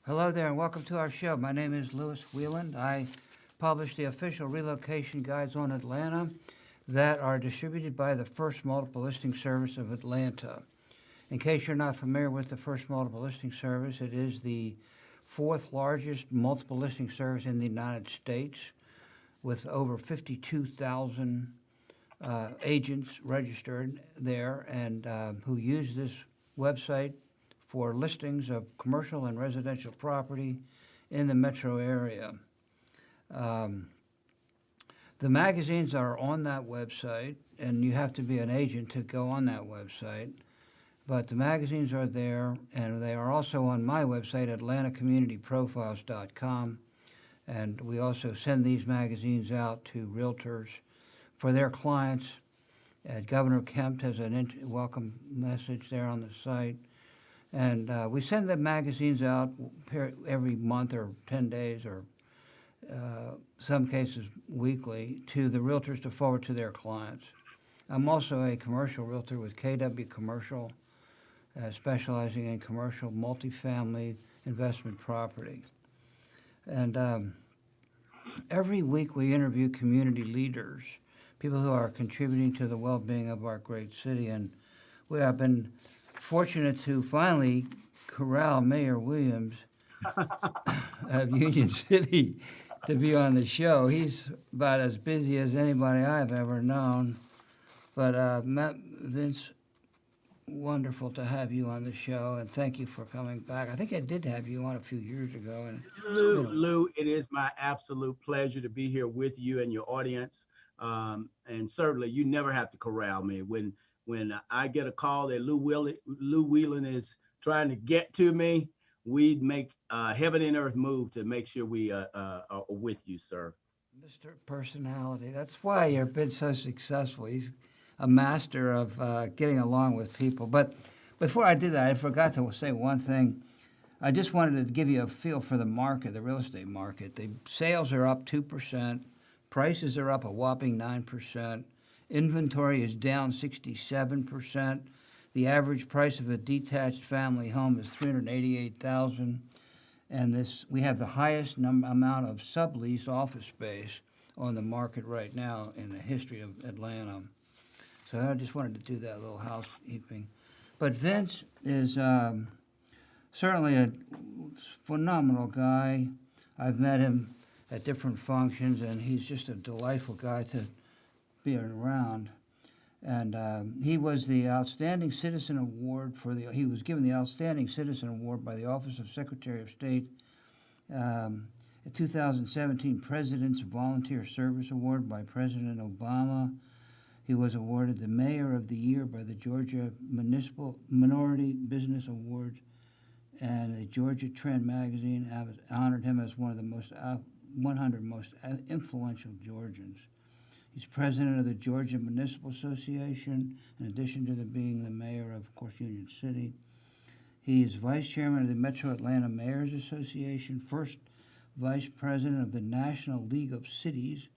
Hello there and welcome to our show. My name is Wieland. I publish the official relocation guides on Atlanta that are distributed by the First Multiple Listing Service of Atlanta. In case you're not familiar with the First Multiple Listing Service, it is the fourth largest multiple listing service in the United States with over 52,000 agents registered there and who use this website for listings of commercial and residential property in the metro area. The magazines are on that website, and you have to be an agent to go on that website. But the magazines are there, and they are also on my website, atlantacommunityprofiles.com. And we also send these magazines out to realtors for their clients. Governor Kemp has a welcome message there on the site. And we send the magazines out every month or 10 days or some cases weekly to the realtors to forward to their clients. I'm also a commercial realtor with KW Commercial, specializing in commercial multifamily investment property. And every week we interview community leaders, people who are contributing to the well-being of our great city. And we have been fortunate to finally corral Mayor Williams of Union City to be on the show. He's about as busy as anybody I've ever known. But Vince, wonderful to have you on the show, and thank you for coming back. I think I did have you on a few years ago. And Lou, it is my absolute pleasure to be here with you and your audience. And certainly, you never have to corral me. When I get a call that Lou Wieland is trying to get to me, we'd make heaven and earth move to make sure we are with you, sir. Mr. Personality, that's why you've been so successful. He's a master of getting along with people. But before I did that, I forgot to say one thing. I just wanted to give you a feel for the market, the real estate market. The sales are up 2%. Prices are up a whopping 9%. Inventory is down 67%. The average price of a detached family home is $388,000. And we have the highest amount of sublease office space on the market right now in the history of Atlanta. So I just wanted to do that little housekeeping. But Vince is certainly a phenomenal guy. I've met him at different functions, and he's just a delightful guy to be around. And he was the Outstanding Citizen Award he was given the Outstanding Citizen Award by the Office of Secretary of State, a 2017 President's Volunteer Service Award by President Obama. He was awarded the Mayor of the Year by the Georgia Municipal Minority Business Awards, and the Georgia Trend magazine honored him as one of the 100 most influential Georgians. He's president of the Georgia Municipal Association, in addition to being the mayor of course, Union City. He is vice chairman of the Metro Atlanta Mayors Association, first vice president of the National League of Cities,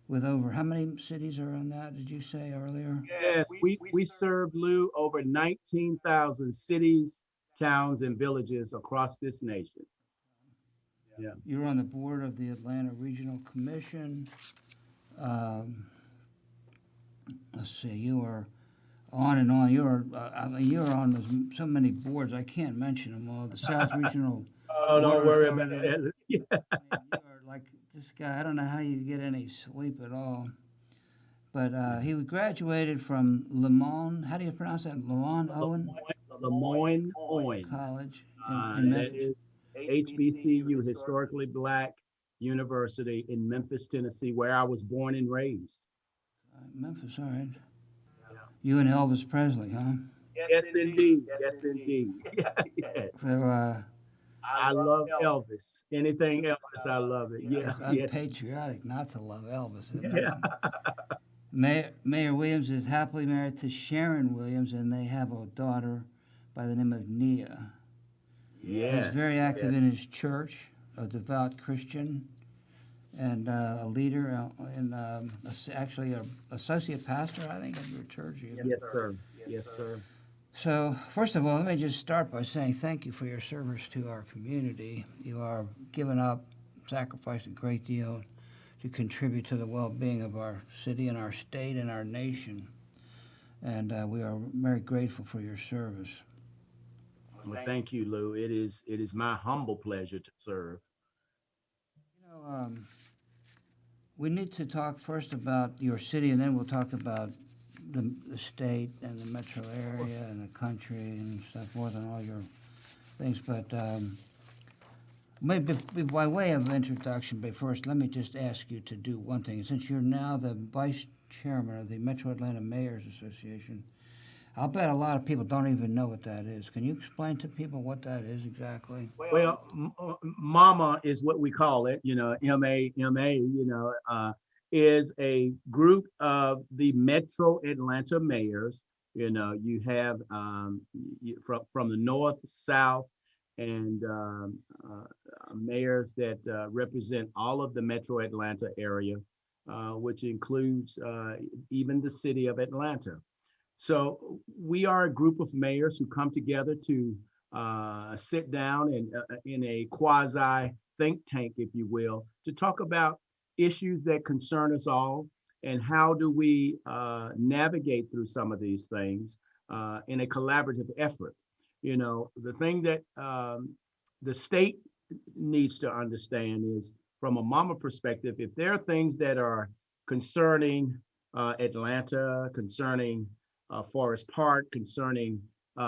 with over, how many cities are on that, did you say earlier? Yes, we serve, Lou, over 19,000 cities, towns, and villages across this nation. Yeah. You're on the board of the Atlanta Regional Commission. Let's see, you are on and on. You're on so many boards, I can't mention them all. The South Regional. Oh, don't worry about it. You are like this guy. I don't know how you get any sleep at all. But he graduated from Lemon. How do you pronounce that? Lemoyne College in that is HBCU, Historically Black University in Memphis, Tennessee, where I was born and raised. Memphis, all right. Yeah. You and Elvis Presley, huh? Yes, indeed. Yes, indeed. Yes. So, I love Elvis. Anything Elvis, I love it. Yes. It's unpatriotic not to love Elvis. Mayor Williams is happily married to Sharon Williams, and they have a daughter by the name of Nia. Yes. He's very active in his church, a devout Christian, and a leader, and actually an associate pastor, I think, of your church. Yes, sir. Yes, sir. So, first of all, let me just start by saying thank you for your service to our community. You are giving up, sacrificed a great deal to contribute to the well-being of our city and our state and our nation. And we are very grateful for your service. Well, thank you, Lou. It is my humble pleasure to serve. You know, we need to talk first about your city, and then we'll talk about the state and the metro area and the country and stuff more than all your things. But maybe by way of introduction, but first, let me just ask you to do one thing. Since you're now the vice chairman of the Metro Atlanta Mayors Association, I'll bet a lot of people don't even know what that is. Can you explain to people what that is exactly? Well, Mama is what we call it, MAMA, is a group of the Metro Atlanta mayors. You have from the north, south, and mayors that represent all of the Metro Atlanta area, which includes even the city of Atlanta. So we are a group of mayors who come together to sit down and in a quasi think tank, if you will, to talk about issues that concern us all and how do we navigate through some of these things in a collaborative effort. The thing that the state needs to understand is from a mama perspective, if there are things that are concerning Atlanta, concerning Forest Park, concerning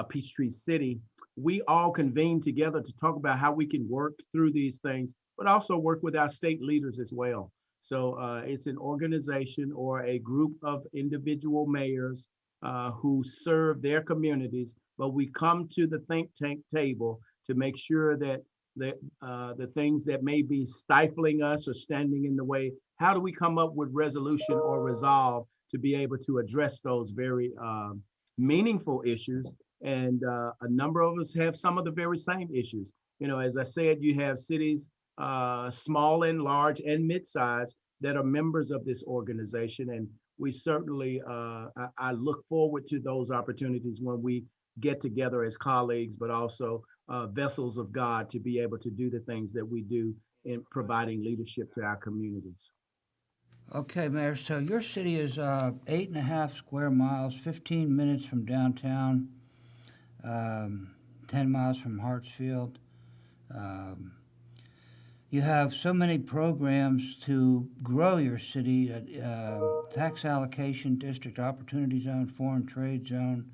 Peachtree City, we all convene together to talk about how we can work through these things, but also work with our state leaders as well. So it's an organization or a group of individual mayors who serve their communities, but we come to the think tank table to make sure that the things that may be stifling us or standing in the way, how do we come up with resolution or resolve to be able to address those very meaningful issues? And a number of us have some of the very same issues. As I said, you have cities, small and large and mid-sized, that are members of this organization. And we certainly, I look forward to those opportunities when we get together as colleagues, but also vessels of God to be able to do the things that we do in providing leadership to our communities. Okay, Mayor. So your city is 8.5 square miles, 15 minutes from downtown, 10 miles from Hartsfield. Um, you have so many programs to grow your city: tax allocation district, opportunity zone, foreign trade zone,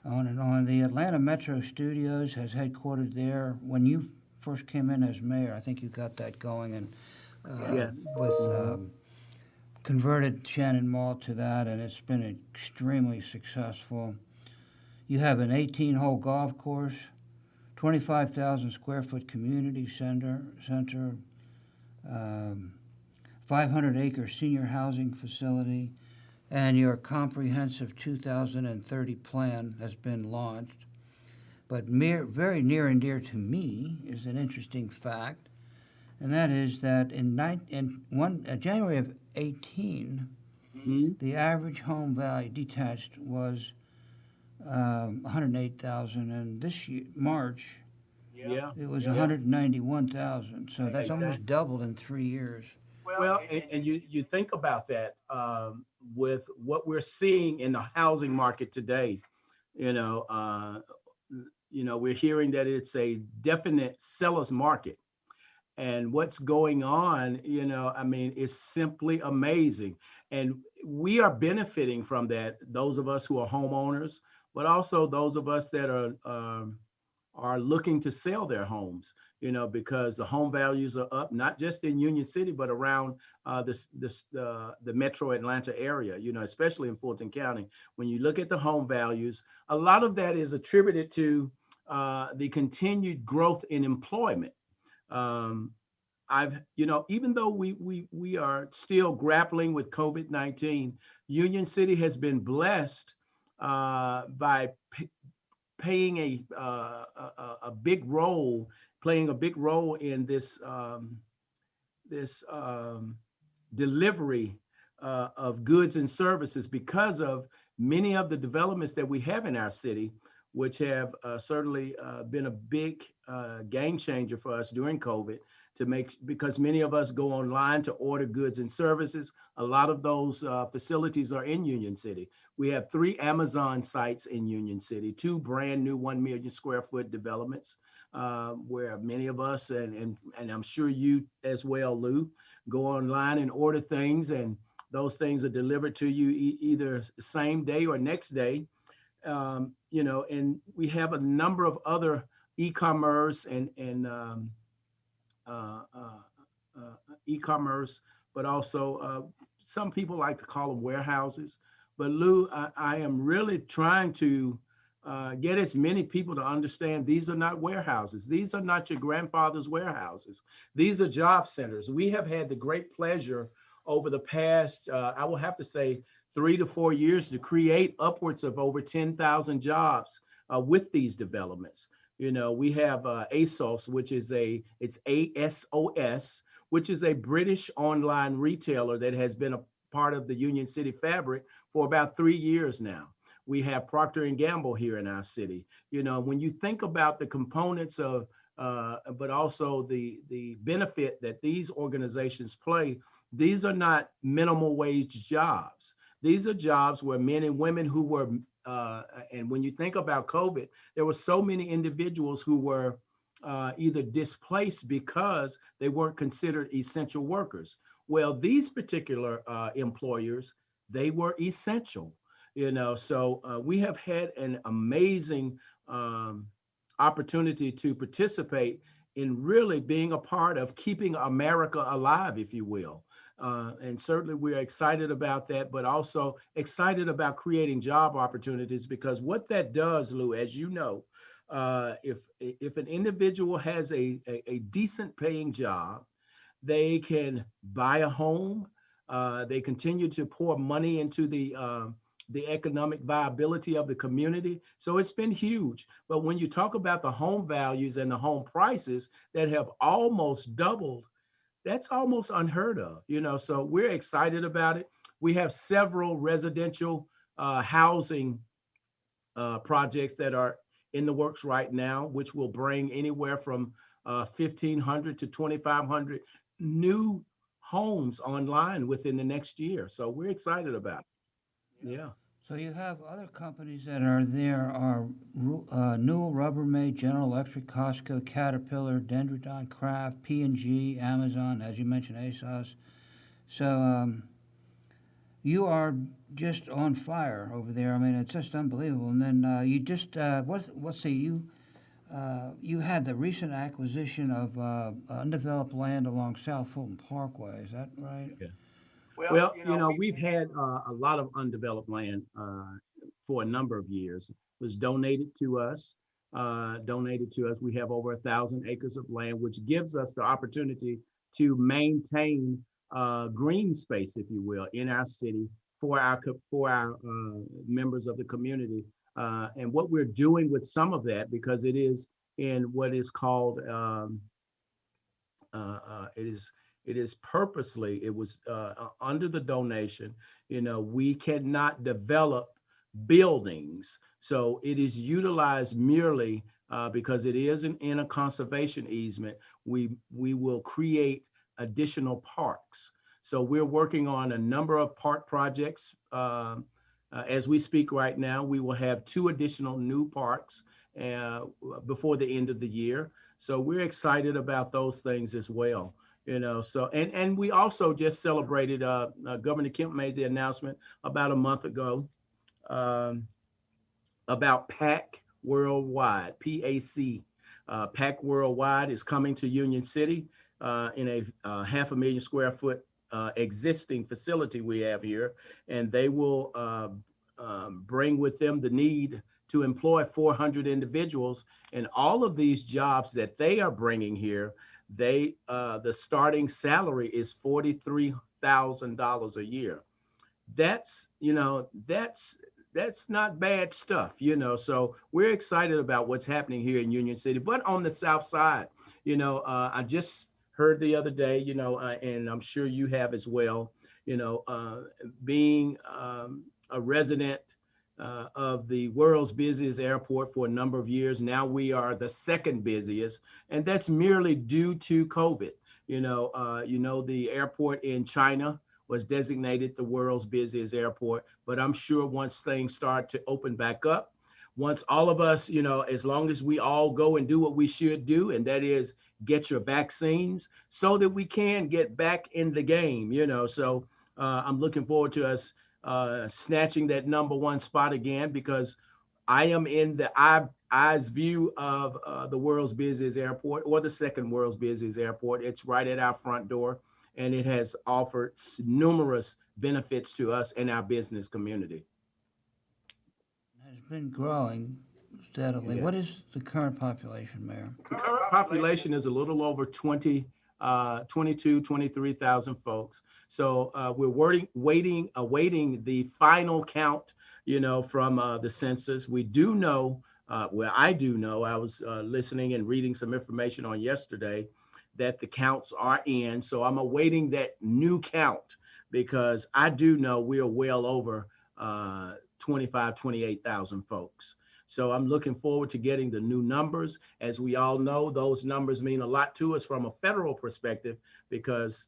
on and on. The Atlanta Metro Studios has headquartered there. When you first came in as mayor, I think you got that going, and Yes. with converted Shannon Mall to that, and it's been extremely successful. You have an 18-hole golf course, 25,000 square foot community center, 500-acre senior housing facility, and your comprehensive 2030 plan has been launched. But very near and dear to me is an interesting fact, and that is that in January of 18, Mhm. the average home value detached was 108,000, and this year, March, Yeah. it was Yeah. 191,000. So that's Exactly. almost doubled in 3 years. Well, and you think about that with what we're seeing in the housing market today. You know, uh, we're hearing that it's a definite seller's market, and what's going on. I mean, is simply amazing, and we are benefiting from that. Those of us who are homeowners, but also those of us that are looking to sell their homes, because the home values are up, not just in Union City, but around the Metro Atlanta area, especially in Fulton County. When you look at the home values, a lot of that is attributed to the continued growth in employment. Um, even though we are still grappling with COVID-19, Union City has been blessed by paying a big role, playing a big role in this delivery of goods and services because of many of the developments that we have in our city. which have certainly been a big game changer for us during COVID to make, because many of us go online to order goods and services. A lot of those facilities are in Union City. We have 3 Amazon sites in Union City, 2 brand new 1 million square foot developments, where many of us, and I'm sure you as well, Lou, go online and order things, and those things are delivered to you either same day or next day. And we have a number of other e-commerce and uh, uh, e-commerce, but also some people like to call them warehouses. But Lou, I am really trying to get as many people to understand these are not warehouses. These are not your grandfather's warehouses. These are job centers. We have had the great pleasure over the past, I will have to say, 3 to 4 years to create upwards of over 10,000 jobs with these developments. We have ASOS, which is it's ASOS, which is a British online retailer that has been a part of the Union City fabric for about 3 years now. We have Procter and Gamble here in our city. When you think about the components of, but also the benefit that these organizations play, these are not minimal wage jobs. These are jobs where men and women who were, and when you think about COVID, there were so many individuals who were either displaced because they weren't considered essential workers. Well, these particular employers, they were essential. So we have had an amazing opportunity to participate in really being a part of keeping America alive, if you will. And certainly we're excited about that, but also excited about creating job opportunities, because what that does, Lou, as you know, if an individual has a decent paying job, they can buy a home. They continue to pour money into the economic viability of the community. So it's been huge. But when you talk about the home values and the home prices that have almost doubled, that's almost unheard of. So we're excited about it. We have several residential housing projects that are in the works right now, which will bring anywhere from 1,500 to 2,500 new homes online within the next year. So we're excited about it. Yeah. So you have other companies that are there are Newell Rubbermaid, General Electric, Costco, Caterpillar, Dendrodon, Kraft, P&G, Amazon, as you mentioned, ASOS. So you are just on fire over there. I mean, it's just unbelievable. And then you just what's the you had the recent acquisition of undeveloped land along South Fulton Parkway. Is that right? Yeah. Well, we've had a lot of undeveloped land for a number of years. It was donated to us. We have over 1,000 acres of land, which gives us the opportunity to maintain green space, if you will, in our city for our members of the community. And what we're doing with some of that, because it is in what is called it is purposely, it was under the donation. We cannot develop buildings, so it is utilized merely because it is in a conservation easement. We will create additional parks. So we're working on a number of park projects. As we speak right now, we will have 2 additional new parks before the end of the year. So we're excited about those things as well. So and we also just celebrated. Governor Kemp made the announcement about a month ago about PAC Worldwide, PAC. PAC Worldwide is coming to Union City in a 500,000 square foot existing facility we have here, and they will bring with them the need to employ 400 individuals. And all of these jobs that they are bringing here, the starting salary is $43,000 a year. That's not bad stuff. So we're excited about what's happening here in Union City. But on the South Side, I just heard the other day, and I'm sure you have as well, being a resident of the world's busiest airport for a number of years. Now we are the second busiest, and that's merely due to COVID. The airport in China was designated the world's busiest airport, but I'm sure once things start to open back up, once all of us, as long as we all go and do what we should do, and that is get your vaccines so that we can get back in the game. So I'm looking forward to us snatching that number one spot again, because I am in the eyes view of the world's busiest airport, or the second world's busiest airport. It's right at our front door, and it has offered numerous benefits to us and our business community. Has been growing steadily. Yeah. What is the current population, Mayor? The current population is a little over 22, 23,000 folks. So we're awaiting the final count, from the census. We do know, I do know, I was listening and reading some information on yesterday that the counts are in. So I'm awaiting that new count, because I do know we are well over 25, 28,000 folks. So I'm looking forward to getting the new numbers. As we all know, those numbers mean a lot to us from a federal perspective, because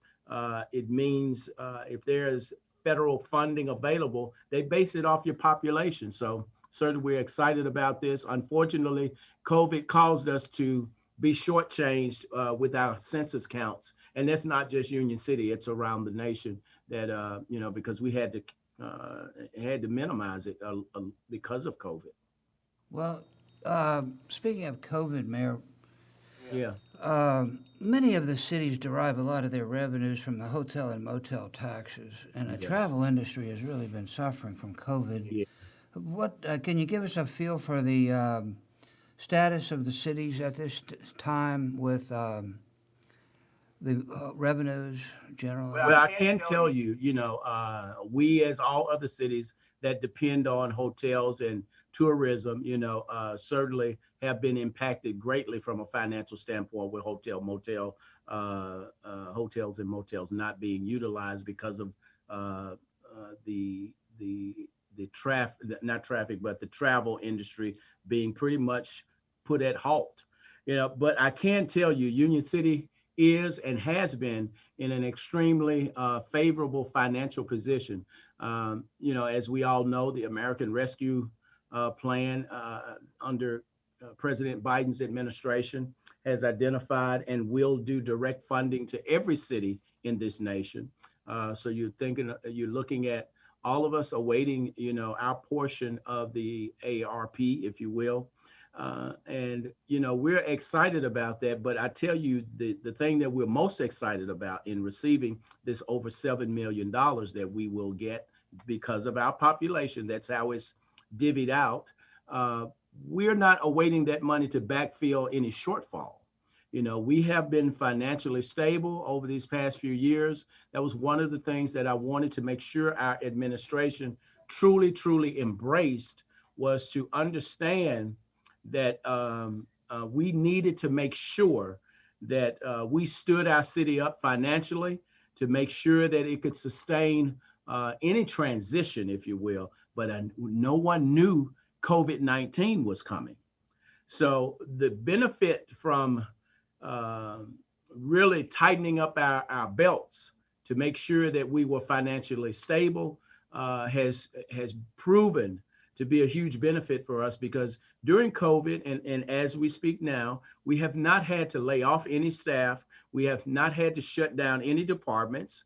it means if there is federal funding available, they base it off your population. So certainly we're excited about this. Unfortunately, COVID caused us to be shortchanged with our census counts. And that's not just Union City, it's around the nation that, because we had to minimize it because of COVID. Well, speaking of COVID, Mayor, Yeah. many of the cities derive a lot of their revenues from the hotel and motel taxes, and the Yes. travel industry has really been suffering from COVID. Yeah. What can you give us a feel for the status of the cities at this time with the revenues generally? Well, I can tell you, we, as all other cities that depend on hotels and tourism, certainly have been impacted greatly from a financial standpoint with hotels and motels not being utilized because of the traffic, not traffic, but the travel industry being pretty much put at halt. But I can tell you, Union City is and has been in an extremely favorable financial position. As we all know, the American Rescue Plan under President Biden's administration has identified and will do direct funding to every city in this nation. So you're looking at all of us awaiting, our portion of the ARP, if you will. And we're excited about that. But I tell you, the thing that we're most excited about in receiving this over $7 million that we will get because of our population, that's how it's divvied out. We're not awaiting that money to backfill any shortfall. We have been financially stable over these past few years. That was one of the things that I wanted to make sure our administration truly, truly embraced, was to understand that we needed to make sure that we stood our city up financially to make sure that it could sustain any transition, if you will. But no one knew COVID-19 was coming. So the benefit from really tightening up our belts to make sure that we were financially stable has proven to be a huge benefit for us, because during COVID and as we speak now, we have not had to lay off any staff. We have not had to shut down any departments.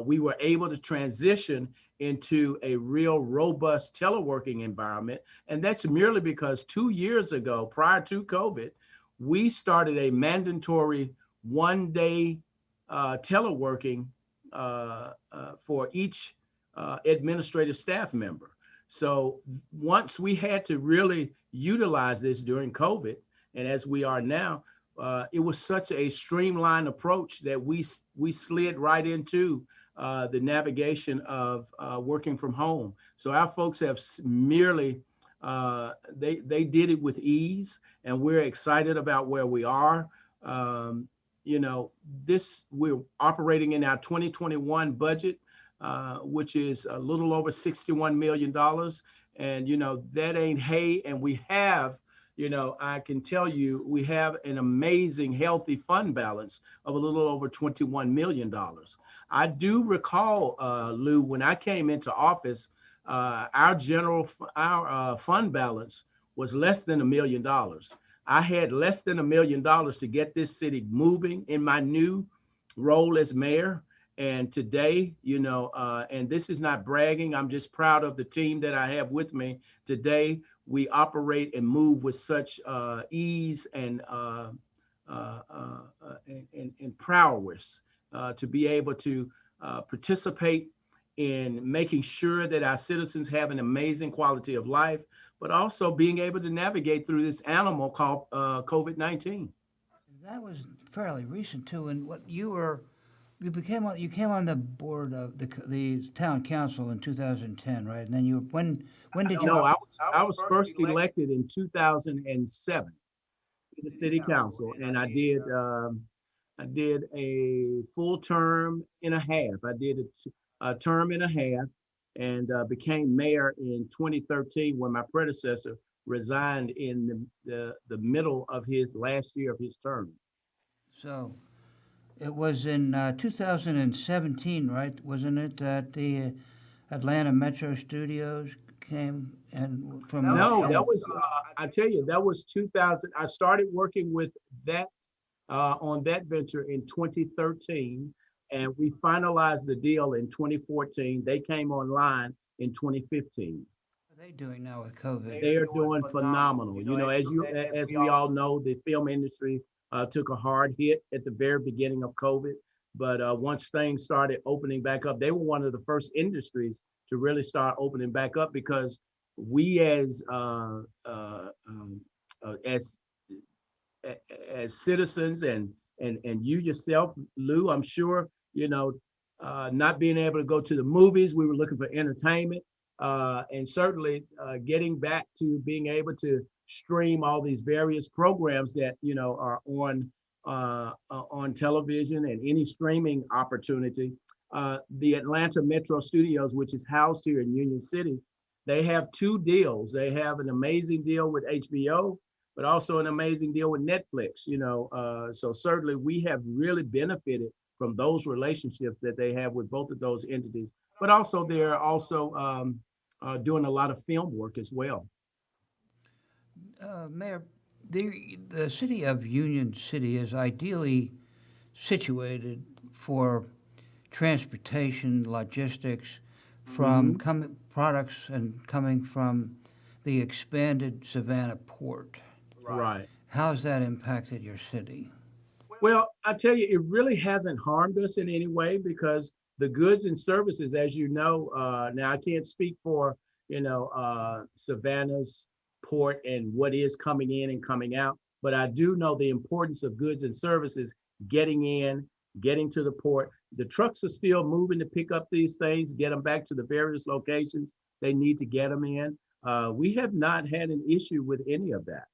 We were able to transition into a real robust teleworking environment. And that's merely because 2 years ago, prior to COVID, we started a mandatory 1-day teleworking for each administrative staff member. So once we had to really utilize this during COVID, and as we are now, it was such a streamlined approach that we slid right into the navigation of working from home. So our folks have merely, they did it with ease, and we're excited about where we are. We're operating in our 2021 budget, which is a little over $61 million. And, that ain't hay. And we have, I can tell you, we have an amazing, healthy fund balance of a little over $21 million. I do recall, Lou, when I came into office, our fund balance was less than $1 million. I had less than $1 million to get this city moving in my new role as mayor. And today, and this is not bragging, I'm just proud of the team that I have with me. Today, we operate and move with such ease and prowess to be able to participate in making sure that our citizens have an amazing quality of life, but also being able to navigate through this animal called COVID-19. That was fairly recent too. And what you came on the board of the town council in 2010, right? And then when did No, you? I was first elected in 2007 to the city council, and I did a full term and a half. I did a term and a half, and became mayor in 2013 when my predecessor resigned in the middle of his last year of his term. So it was in 2017, right? Wasn't it that the Atlanta Metro Studios came and from No, that Motion? was, I tell you, that was 2000. I started working with that on that venture in 2013, and we finalized the deal in 2014. They came online in 2015. What are they doing now with COVID? They are doing phenomenal. As we all know, the film industry took a hard hit at the very beginning of COVID, but once things started opening back up, they were one of the first industries to really start opening back up because we as as citizens and you yourself, Lou, I'm sure, not being able to go to the movies, we were looking for entertainment, and certainly getting back to being able to stream all these various programs that are on television and any streaming opportunity. The Atlanta Metro Studios, which is housed here in Union City, they have two deals. They have an amazing deal with HBO, but also an amazing deal with Netflix. So certainly we have really benefited from those relationships that they have with both of those entities. But also they're also doing a lot of film work as well. Mayor, the city of Union City is ideally situated for transportation, logistics, from Mhm. products and coming from the expanded Savannah port. Right. How's that impacted your city? Well, I tell you, it really hasn't harmed us in any way because the goods and services, as you know, now I can't speak for, Savannah's port and what is coming in and coming out, but I do know the importance of goods and services getting in, getting to the port. The trucks are still moving to pick up these things, get them back to the various locations they need to get them in. We have not had an issue with any of that.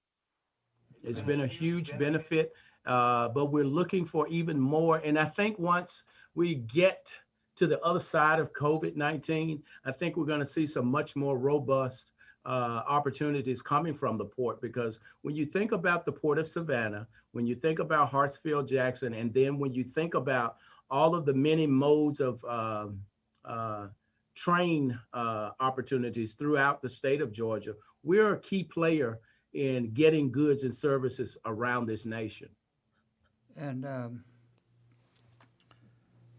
It's been a huge benefit, but we're looking for even more. And I think once we get to the other side of COVID-19, I think we're going to see some much more robust opportunities coming from the port. Because when you think about the Port of Savannah, when you think about Hartsfield Jackson, and then when you think about all of the many modes of train opportunities throughout the state of Georgia, we're a key player in getting goods and services around this nation. And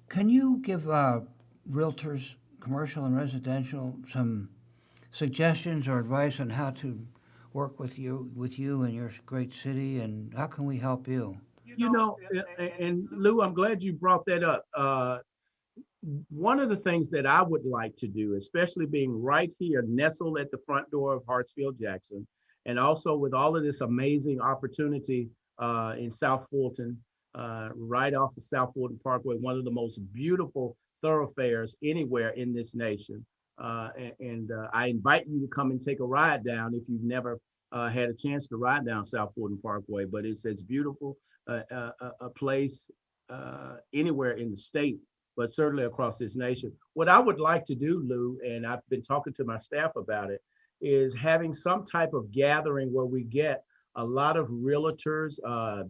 can you give realtors, commercial and residential, some suggestions or advice on how to work with you and your great city, and how can we help you? And Lou, I'm glad you brought that up. One of the things that I would like to do, especially being right here, nestled at the front door of Hartsfield Jackson, and also with all of this amazing opportunity in South Fulton, right off of South Fulton Parkway, one of the most beautiful thoroughfares anywhere in this nation. And I invite you to come and take a ride down if you've never had a chance to ride down South Fulton Parkway. But it's beautiful, a place anywhere in the state, but certainly across this nation. What I would like to do, Lou, and I've been talking to my staff about it, is having some type of gathering where we get a lot of realtors,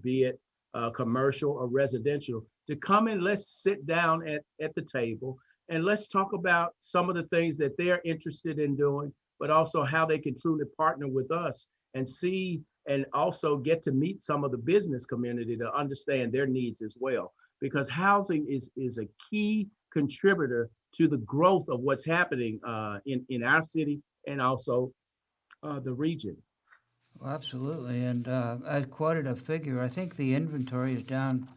be it commercial or residential, to come and let's sit down at the table and let's talk about some of the things that they're interested in doing, but also how they can truly partner with us and see and also get to meet some of the business community to understand their needs as well. Because housing is a key contributor to the growth of what's happening in our city and also the region. Well, absolutely. And I quoted a figure. I think the inventory is down.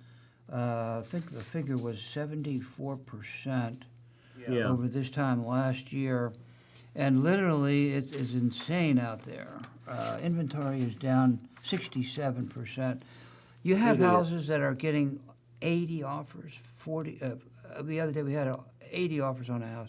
I think the figure was 74% Yeah, over this time last year. And literally, it is insane out there. Inventory is down 67%. You have it is. houses that are getting 80 offers, 40. The other day we had 80 offers on a house,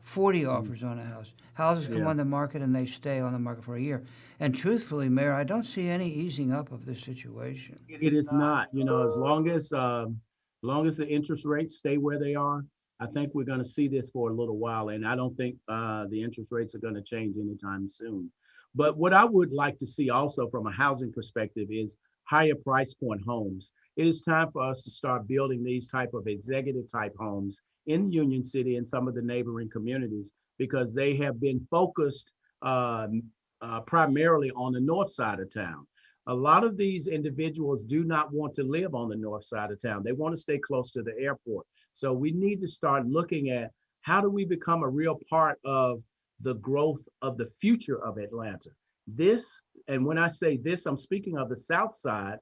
40 offers on a house. Houses come Yeah. on the market and they stay on the market for a year. And truthfully, Mayor, I don't see any easing up of this situation. It is not, as long as the interest rates stay where they are, I think we're going to see this for a little while. And I don't think the interest rates are going to change anytime soon. But what I would like to see also from a housing perspective is higher price point homes. It is time for us to start building these type of executive type homes in Union City and some of the neighboring communities because they have been focused primarily on the north side of town. A lot of these individuals do not want to live on the north side of town. They want to stay close to the airport. So we need to start looking at how do we become a real part of the growth of the future of Atlanta. This, and when I say this, I'm speaking of the south side.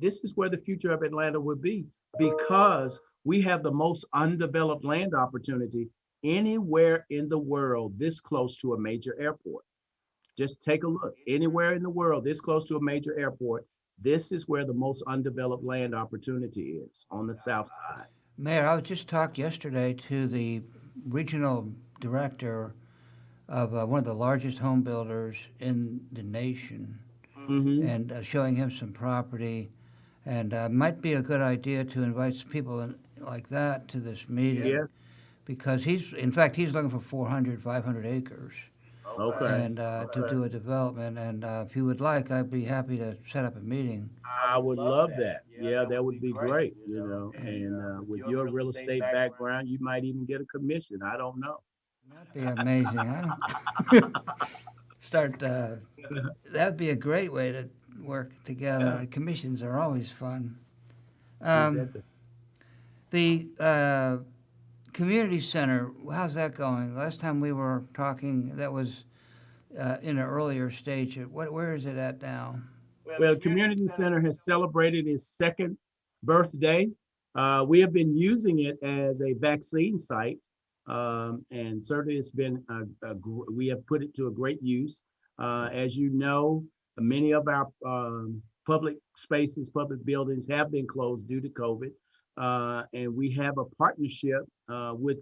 This is where the future of Atlanta would be because we have the most undeveloped land opportunity anywhere in the world this close to a major airport. Just take a look. Anywhere in the world this close to a major airport, this is where the most undeveloped land opportunity is on the south side. Mayor, I was just talked yesterday to the regional director of one of the largest home builders in the nation Hmm. and showing him some property. And might be a good idea to invite some people like that to this meeting Yes. because in fact, he's looking for 400, 500 acres Okay. and to Okay. do a development. And if you would like, I'd be happy to set up a meeting. I would love that. Yeah, that would be great, And and with your real estate background, you might even get a commission. I don't know. that'd be amazing, huh? Start. That'd be a great way to work Yeah, together. Commissions are always fun. Um, exactly. the community center, how's that going? Last time we were talking, that was in an earlier stage. Where is it at now? Well, community center has celebrated its second birthday. We have been using it as a vaccine site, and certainly it's been we have put it to a great use. As you know, many of our public spaces, public buildings have been closed due to COVID, and we have a partnership with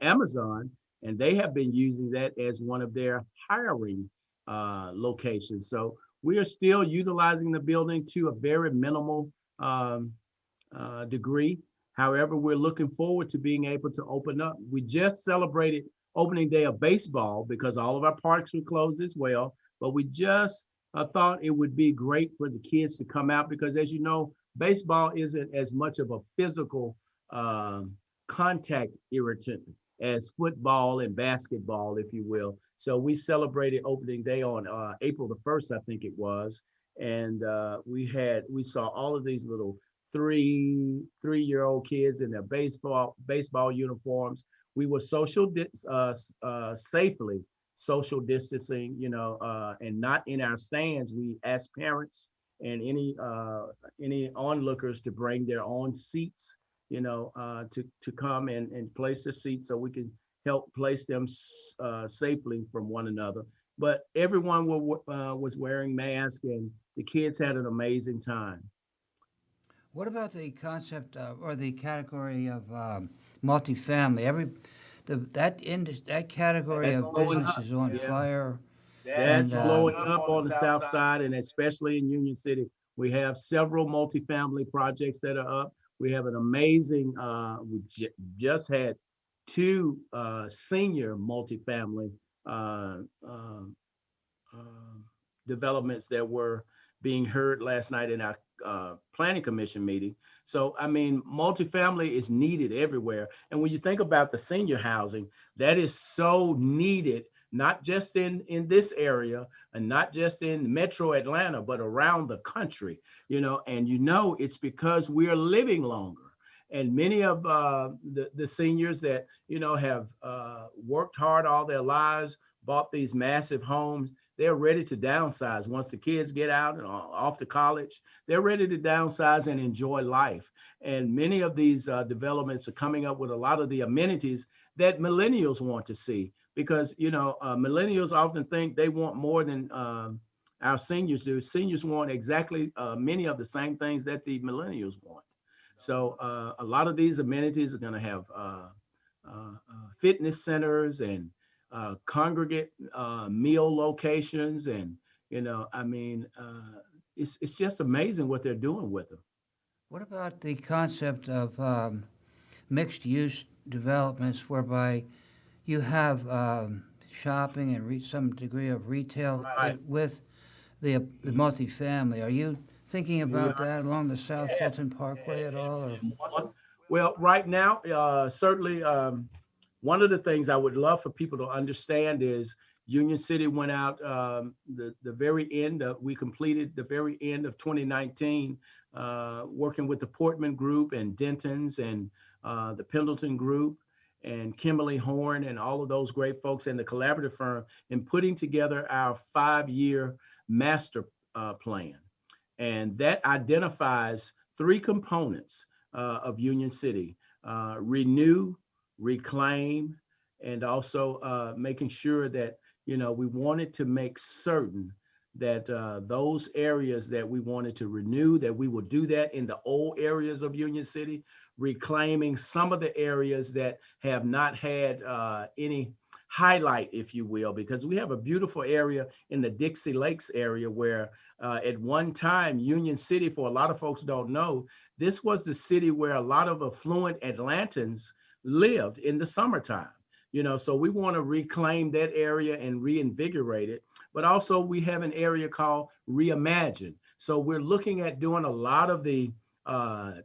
Amazon, and they have been using that as one of their hiring locations. So we are still utilizing the building to a very minimal degree. However, we're looking forward to being able to open up. We just celebrated opening day of baseball because all of our parks were closed as well. But we just thought it would be great for the kids to come out because, as you know, baseball isn't as much of a physical contact irritant as football and basketball, if you will. So we celebrated opening day on April the 1st, I think it was. And we saw all of these little three-year-old kids in their baseball uniforms. We were safely social distancing, and not in our stands. We asked parents and any onlookers to bring their own seats, to come and place the seats so we can help place them safely from one another. But everyone was wearing masks, and the kids had an amazing time. What about the concept of, or the category of multifamily? That category That's of blowing business up. is on Yeah, fire, that's and blowing up on the south side, and especially in Union City. We have several multifamily projects that are up. We have an amazing. We just had two senior multifamily uh, uh, developments that were being heard last night in our planning commission meeting. So, I mean, multifamily is needed everywhere. And when you think about the senior housing, that is so needed, not just in this area and not just in metro Atlanta, but around the country, and it's because we are living longer. And many of the seniors that, have worked hard all their lives, bought these massive homes, they're ready to downsize. Once the kids get out and off to college, they're ready to downsize and enjoy life. And many of these developments are coming up with a lot of the amenities that millennials want to see, because millennials often think they want more than our seniors do. Seniors want exactly many of the same things that the millennials want. So a lot of these amenities are going to have fitness centers and congregate meal locations, and I mean, it's just amazing what they're doing with them. What about the concept of mixed-use developments whereby you have shopping and some degree of retail Right. with the multifamily? Are you thinking We about are. that along the South Yes. Fulton Parkway at all? Or Well, right now, certainly, one of the things I would love for people to understand is Union City went out the very end of, we completed the very end of 2019, working with the Portman Group and Denton's and the Pendleton Group and Kimberly Horn and all of those great folks and the collaborative firm in putting together our 5-year master plan. And that identifies three components of Union City: renew, reclaim, and also making sure that, we wanted to make certain that those areas that we wanted to renew, that we would do that in the old areas of Union City, reclaiming some of the areas that have not had any highlight, if you will, because we have a beautiful area in the Dixie Lakes area where at one time, Union City, for a lot of folks don't know, this was the city where a lot of affluent Atlantans lived in the summertime. So we want to reclaim that area and reinvigorate it. But also, we have an area called Reimagine. So we're looking at doing a lot of the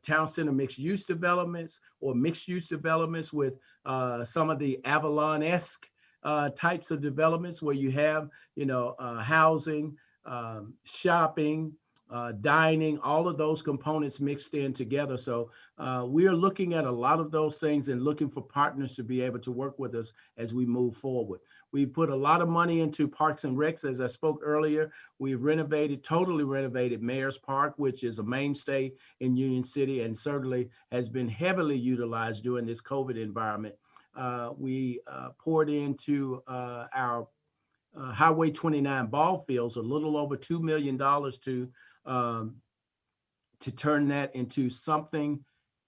town center mixed use developments or mixed use developments with some of the Avalon-esque types of developments where you have, housing, shopping, dining, all of those components mixed in together. So we are looking at a lot of those things and looking for partners to be able to work with us as we move forward. We've put a lot of money into Parks and Recs, as I spoke earlier. We've totally renovated Mayor's Park, which is a mainstay in Union City and certainly has been heavily utilized during this COVID environment. We poured into our Highway 29 ball fields a little over $2 million um, to turn that into something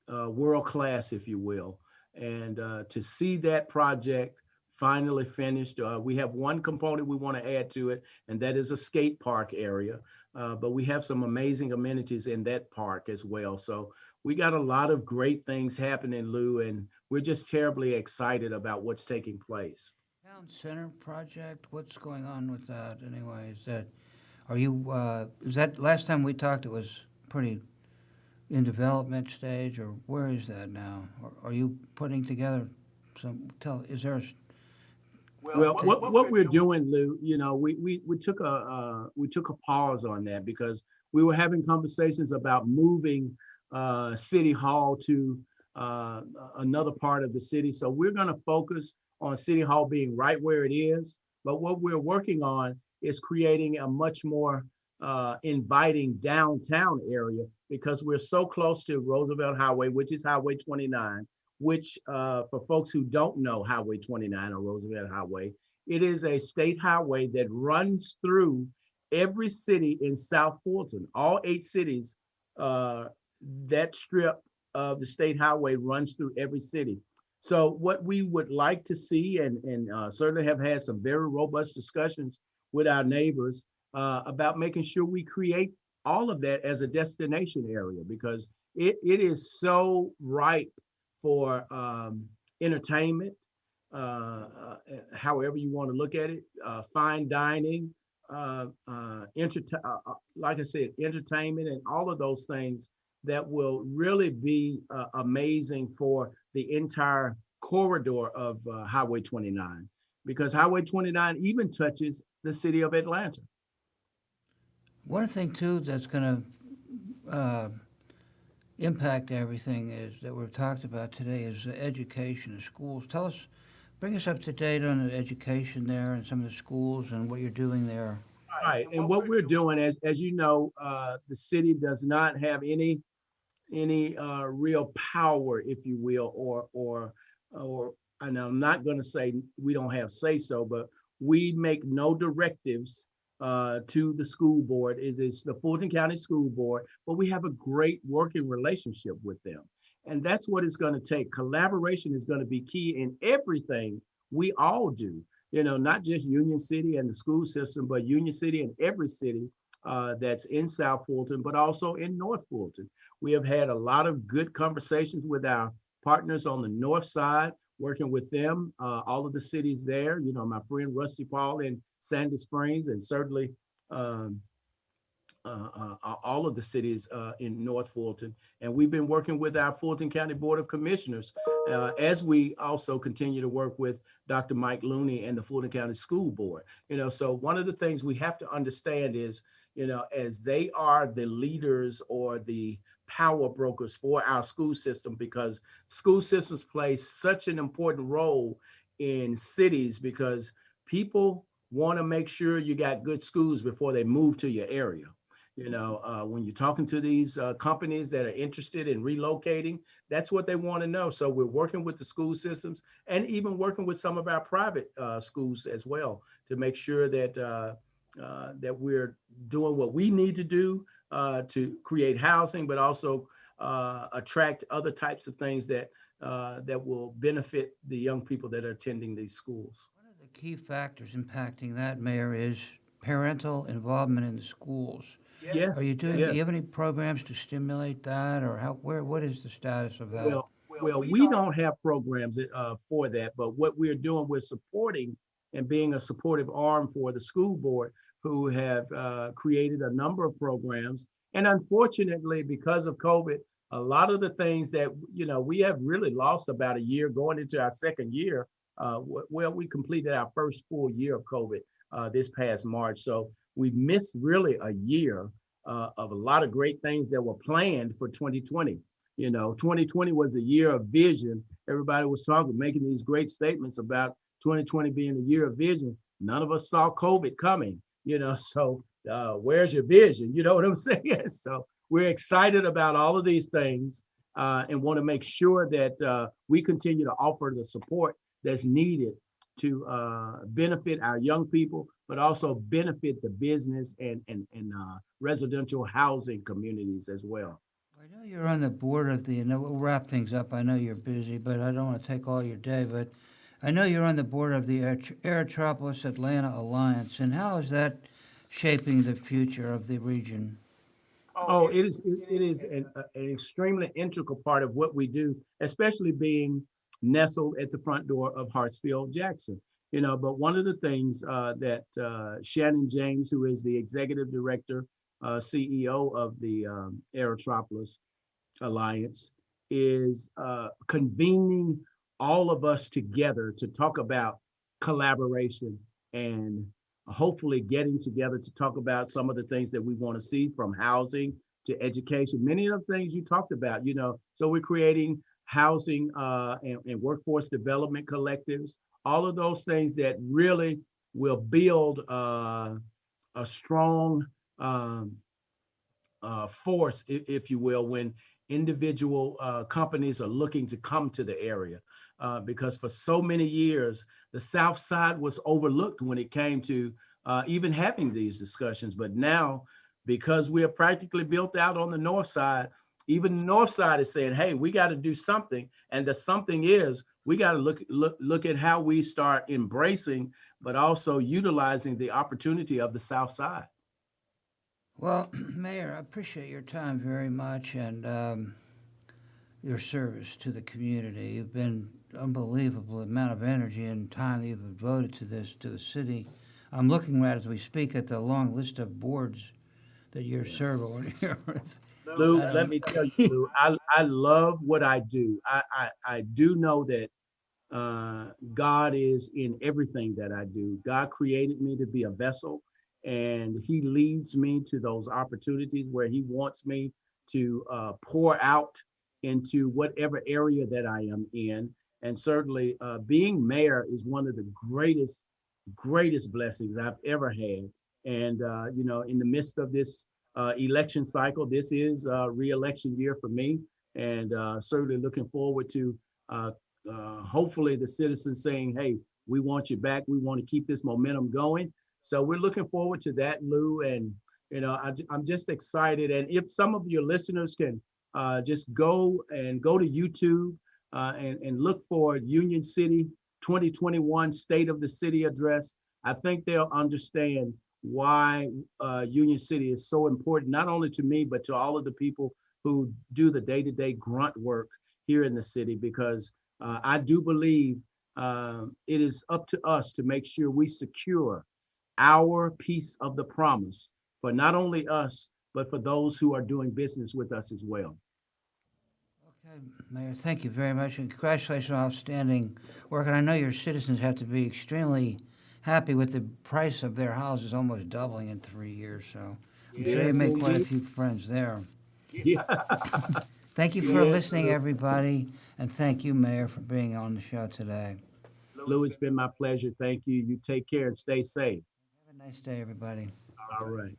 world class, if you will. And to see that project finally finished, we have one component we want to add to it, and that is a skate park area. But we have some amazing amenities in that park as well. So we got a lot of great things happening, Lou, and we're just terribly excited about what's taking place. town center project, what's going on with that anyway? Is that last time we talked, it was pretty in development stage, or where is that now? Or are you putting together is there Well, what we're doing, Lou, we took a pause on that because we were having conversations about moving City Hall to uh, another part of the city. So we're going to focus on City Hall being right where it is. But what we're working on is creating a much more inviting downtown area because we're so close to Roosevelt Highway, which is Highway 29, which for folks who don't know Highway 29 or Roosevelt Highway, it is a state highway that runs through every city in South Fulton, all 8 cities. Uh, that strip of the state highway runs through every city. So what we would like to see, and certainly have had some very robust discussions with our neighbors about making sure we create all of that as a destination area because it is so ripe for entertainment, however you want to look at it, fine dining, like I said, entertainment, and all of those things that will really be amazing for the entire corridor of Highway 29, because Highway 29 even touches the city of Atlanta. One thing too that's going to impact everything is that we've talked about today is the education of schools. Tell us, bring us up to date on the education there and some of the schools and what you're doing there. Right, and what we're doing, as you know, the city does not have any real power, if you will, or and I'm not going to say we don't have say so, but we make no directives to the school board. It is the Fulton County School Board, but we have a great working relationship with them, and that's what it's going to take. Collaboration is going to be key in everything we all do. Not just Union City and the school system, but Union City and every city that's in South Fulton, but also in North Fulton. We have had a lot of good conversations with our partners on the north side, working with them, all of the cities there. My friend Rusty Paul in Sandy Springs, and certainly um, all of the cities in North Fulton. And we've been working with our Fulton County Board of Commissioners as we also continue to work with Dr. Mike Looney and the Fulton County School Board. So one of the things we have to understand is, as they are the leaders or the power brokers for our school system, because school systems play such an important role in cities, because people want to make sure you got good schools before they move to your area. When you're talking to these companies that are interested in relocating, that's what they want to know. So we're working with the school systems and even working with some of our private schools as well to make sure that that we're doing what we need to do to create housing, but also attract other types of things that that will benefit the young people that are attending these schools. One of the key factors impacting that, Mayor, is parental involvement in the schools. Are you Yes, doing? Do yes. you have any programs to stimulate that, or how? Where? What is the status of that? Well, we don't have programs for that, but what we're doing, we're supporting and being a supportive arm for the school board, who have created a number of programs. And unfortunately, because of COVID, a lot of the things that, we have really lost about a year going into our second year. Well, we completed our first full year of COVID this past March. So we missed really a year of a lot of great things that were planned for 2020. 2020 was a year of vision. Everybody was talking, making these great statements about 2020 being a year of vision. None of us saw COVID coming, so where's your vision? You know what I'm saying? So we're excited about all of these things and want to make sure that we continue to offer the support that's needed to benefit our young people, but also benefit the business and residential housing communities as well. I know you're on the board of the, and we'll wrap things up. I know you're busy, but I don't want to take all your day. But I know you're on the board of the Aerotropolis Atlanta Alliance, and how is that shaping the future of the region? Oh, it is an extremely integral part of what we do, especially being nestled at the front door of Hartsfield Jackson. But one of the things that Shannon James, who is the executive director, CEO of the Aerotropolis Alliance, is convening all of us together to talk about collaboration and hopefully getting together to talk about some of the things that we want to see, from housing to education, many of the things you talked about. So we're creating housing and workforce development collectives, all of those things that really will build a strong force, if you will, when individual companies are looking to come to the area. Because for so many years, the South Side was overlooked when it came to even having these discussions. But now, because we are practically built out on the North Side, even the North Side is saying, hey, we got to do something. And the something is, we got to look at how we start embracing, but also utilizing the opportunity of the South Side. Well, Mayor, I appreciate your time very much and your service to the community. You've been unbelievable amount of energy and time that you've devoted to this, to the city. I'm looking at, as we speak, at the long list of boards that you're serving on here. Lou, I let don't, me tell you, Lou, I love what I do. I do know that God is in everything that I do. God created me to be a vessel, and He leads me to those opportunities where He wants me to pour out into whatever area that I am in. And certainly, being mayor is one of the greatest blessings I've ever had. And in the midst of this election cycle, this is re-election year for me, and certainly looking forward to uh, hopefully the citizens saying, hey, we want you back. We want to keep this momentum going. So we're looking forward to that, Lou. And, I'm just excited. And if some of your listeners can just go to YouTube and look for Union City 2021 State of the City address, I think they'll understand why Union City is so important, not only to me, but to all of the people who do the day-to-day grunt work here in the city, because I do believe it is up to us to make sure we secure our piece of the promise for not only us, but for those who are doing business with us as well. okay, Mayor, thank you very much, and congratulations on outstanding work. And I know your citizens have to be extremely happy with the price of their houses almost doubling in 3 years. So I'm sure you Yes, made quite a indeed. few friends there. Yeah. Thank you for Yes, listening, everybody, and thank you, Mayor, for being on the show today. Lou, it's been my pleasure. Thank you. You take care and stay safe. Have a nice day, everybody. All right.